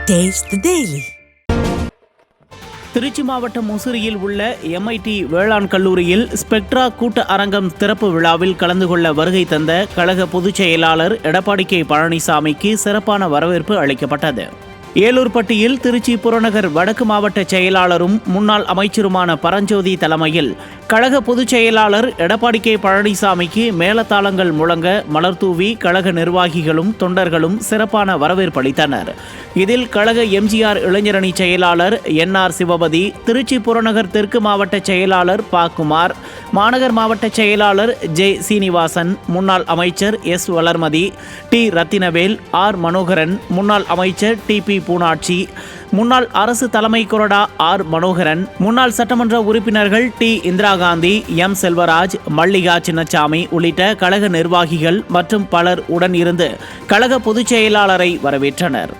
Taste the Daily. Trichy மாவட்டம் முசிறியில் உள்ள MIT வேளாண் கல்லூரியில் ஸ்பெக்ட்ரா கூட்ட அரங்கம் திறப்பு விழாவில் கலந்து கொள்ள வருகை தந்த கழக பொதுச் செயலாளர் எடப்பாடி கே பழனிசாமிக்கு சிறப்பான வரவேற்பு அளிக்கப்பட்டது. ஏலூர்பட்டியில் திருச்சி புறநகர் வடக்கு மாவட்ட செயலாளரும் முன்னாள் அமைச்சருமான பரஞ்சோதி தலைமையில் கழக பொதுச் செயலாளர் எடப்பாடி கே பழனிசாமிக்கு மேளதாளங்கள் முழங்க மலர்தூவி கழக நிர்வாகிகளும் தொண்டர்களும் சிறப்பான வரவேற்பு அளித்தனர். இதில் கழக MGR இளைஞரணி செயலாளர் NR சிவபதி, திருச்சி புறநகர் தெற்கு மாவட்ட செயலாளர் பாக்குமார், மாநகர் மாவட்ட செயலாளர் J சீனிவாசன், முன்னாள் அமைச்சர் S Valarmathi, T Rathinavel, R Manoharan, முன்னாள் அமைச்சர் TP பூனாட்சி, முன்னாள் அரசு தலைமை கொறடா R மனோகரன், முன்னாள் சட்டமன்ற உறுப்பினர்கள் T இந்திரா காந்தி, M செல்வராஜ், மல்லிகா சின்னசாமி உள்ளிட்ட கழக நிர்வாகிகள் மற்றும் பலர் உடன் இருந்து கழக பொதுச் செயலாளரை வரவேற்றனர்.